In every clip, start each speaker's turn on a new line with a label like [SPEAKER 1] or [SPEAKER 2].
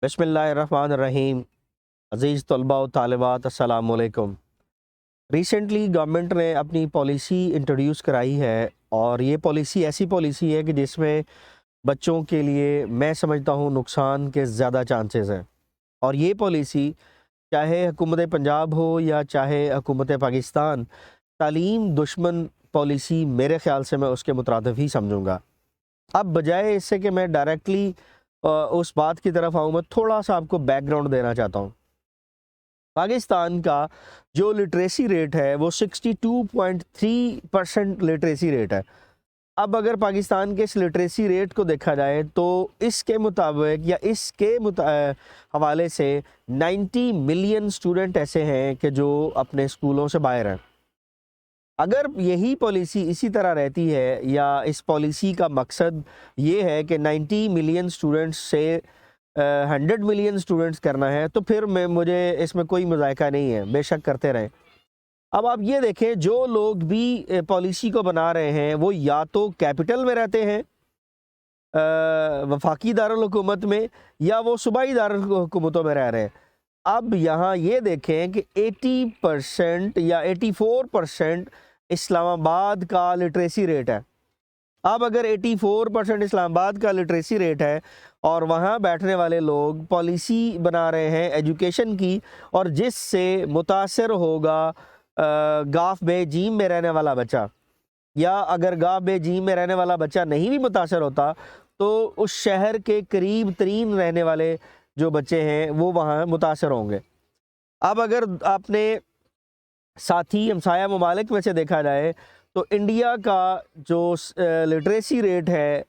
[SPEAKER 1] بسم اللہ الرحمن الرحیم. عزیز طلباء و طالبات السلام علیکم. ریسنٹلی گورنمنٹ نے اپنی پالیسی انٹروڈیوس کرائی ہے اور یہ پالیسی ایسی پالیسی ہے کہ جس میں بچوں کے لیے میں سمجھتا ہوں نقصان کے زیادہ چانسز ہیں. اور یہ پالیسی چاہے حکومت پنجاب ہو یا چاہے حکومت پاکستان، تعلیم دشمن پالیسی میرے خیال سے میں اس کے مترادف ہی سمجھوں گا. اب بجائے اس سے کہ میں ڈائریکٹلی اس بات کی طرف آؤں، میں تھوڑا سا آپ کو بیک گراؤنڈ دینا چاہتا ہوں. پاکستان کا جو لٹریسی ریٹ ہے وہ 62.3% لٹریسی ریٹ ہے. اب اگر پاکستان کے اس لٹریسی ریٹ کو دیکھا جائے تو اس کے مطابق یا اس کے حوالے سے 90 ملین سٹوڈنٹ ایسے ہیں کہ جو اپنے اسکولوں سے باہر ہیں. اگر یہی پالیسی اسی طرح رہتی ہے یا اس پالیسی کا مقصد یہ ہے کہ 90 ملین سٹوڈنٹس سے 100 ملین سٹوڈنٹس کرنا ہے تو پھر مجھے اس میں کوئی مذائقہ نہیں ہے، بے شک کرتے رہیں. اب آپ یہ دیکھیں، جو لوگ بھی پالیسی کو بنا رہے ہیں وہ یا تو کیپٹل میں رہتے ہیں وفاقی دارالحکومت میں، یا وہ صوبائی دارالحکومتوں میں رہ رہے ہیں. اب یہاں یہ دیکھیں کہ 80% یا 84% اسلام آباد کا لٹریسی ریٹ ہے. اب اگر 84% اسلام آباد کا لٹریسی ریٹ ہے اور وہاں بیٹھنے والے لوگ پالیسی بنا رہے ہیں ایجوکیشن کی، اور جس سے متاثر ہوگا گاف بے جیم میں رہنے والا بچہ، یا اگر گاف بے جیم میں رہنے والا بچہ نہیں بھی متاثر ہوتا تو اس شہر کے قریب ترین رہنے والے جو بچے ہیں وہ وہاں متاثر ہوں گے. اب اگر آپ نے ساتھی ہمسایہ ممالک میں سے دیکھا جائے تو انڈیا کا جو لٹریسی ریٹ ہے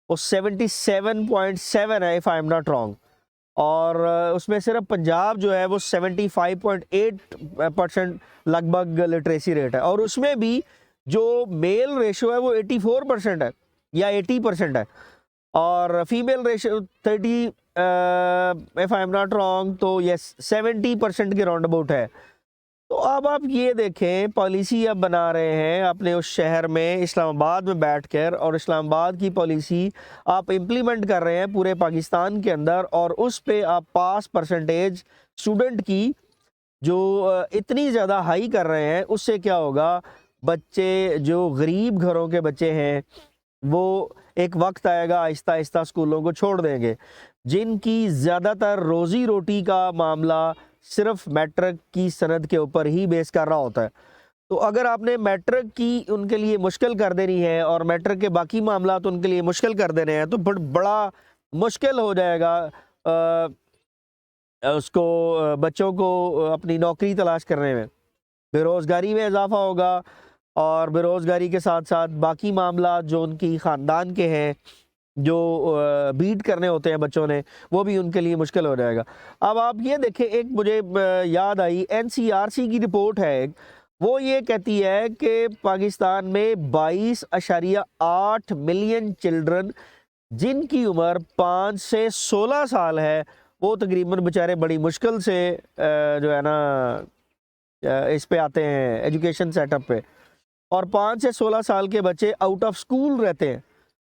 [SPEAKER 1] وہ 77.7 ہے if I'm not wrong، اور اس میں صرف پنجاب جو ہے وہ 75.8% لگ بھگ لٹریسی ریٹ ہے، اور اس میں بھی جو میل ریشو ہے وہ 84% ہے یا 80% ہے، اور female ratio 30 if I'm not wrong تو یس 70% کے راؤنڈ اباؤٹ ہے. تو اب آپ یہ دیکھیں، پالیسی اب بنا رہے ہیں اپنے اس شہر میں اسلام آباد میں بیٹھ کر، اور اسلام آباد کی پالیسی آپ امپلیمنٹ کر رہے ہیں پورے پاکستان کے اندر، اور اس پہ آپ پاس پرسنٹیج اسٹوڈنٹ کی جو اتنی زیادہ ہائی کر رہے ہیں. اس سے کیا ہوگا، بچے جو غریب گھروں کے بچے ہیں وہ ایک وقت آئے گا آہستہ آہستہ اسکولوں کو چھوڑ دیں گے، جن کی زیادہ تر روزی روٹی کا معاملہ صرف میٹرک کی سند کے اوپر ہی بیس کر رہا ہوتا ہے. تو اگر آپ نے میٹرک کی ان کے لیے مشکل کر دینی ہے اور میٹرک کے باقی معاملات ان کے لیے مشکل کر دینے ہیں تو بڑا مشکل ہو جائے گا اس کو بچوں کو اپنی نوکری تلاش کرنے میں. بے روزگاری میں اضافہ ہوگا، اور بے روزگاری کے ساتھ ساتھ باقی معاملات جو ان کی خاندان کے ہیں جو بیٹ کرنے ہوتے ہیں بچوں نے، وہ بھی ان کے لیے مشکل ہو جائے گا. اب آپ یہ دیکھیں، ایک مجھے یاد آئی NCRC کی رپورٹ ہے ایک، وہ یہ کہتی ہے کہ پاکستان میں 22.8 ملین چلڈرن جن کی عمر 5 سے 16 سال ہے، وہ تقریباً بیچارے بڑی مشکل سے جو ہے نا اس پہ آتے ہیں ایجوکیشن سیٹ اپ پہ، اور 5 سے 16 سال کے بچے آؤٹ آف سکول رہتے ہیں.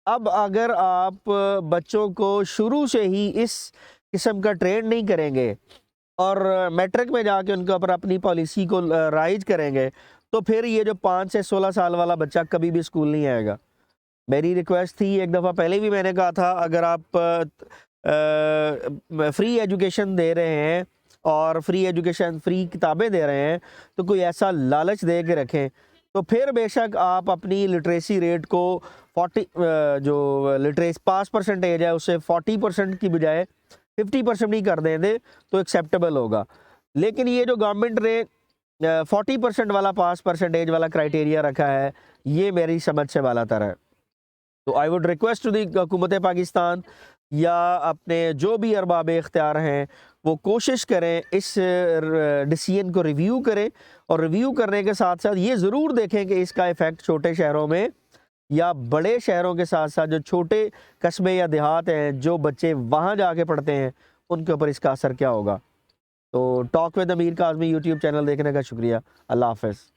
[SPEAKER 1] اب اگر آپ بچوں کو شروع سے ہی اس قسم کا ٹرین نہیں کریں گے اور میٹرک میں جا کے ان کے اوپر اپنی پالیسی کو رائج کریں گے تو پھر یہ جو 5 سے 16 سال والا بچہ کبھی بھی اسکول نہیں آئے گا. میری ریکویسٹ تھی، ایک دفعہ پہلے بھی میں نے کہا تھا، اگر آپ فری ایجوکیشن دے رہے ہیں اور فری ایجوکیشن فری کتابیں دے رہے ہیں تو کوئی ایسا لالچ دے کے رکھیں، تو پھر بے شک آپ اپنی لٹریسی ریٹ کو 40 جو لٹریسی پاس پرسنٹیج ہے اسے 40% کی بجائے 50% بھی کر دیں تو ایکسیپٹیبل ہوگا. لیکن یہ جو گورنمنٹ نے 40% والا پاس پرسنٹیج والا کرائٹیریا رکھا ہے، یہ میری سمجھ سے بالا تر ہے. تو I would request to the حکومت پاکستان یا اپنے جو بھی ارباب اختیار ہیں وہ کوشش کریں اس ڈیسیژن کو ریویو کریں، اور ریویو کرنے کے ساتھ ساتھ یہ ضرور دیکھیں کہ اس کا ایفیکٹ چھوٹے شہروں میں یا بڑے شہروں کے ساتھ ساتھ جو چھوٹے قصبے یا دیہات ہیں جو بچے وہاں جا کے پڑھتے ہیں ان کے اوپر اس کا اثر کیا ہوگا. تو talk with Amir Kazmi YouTube channel دیکھنے کا شکریہ. اللہ حافظ.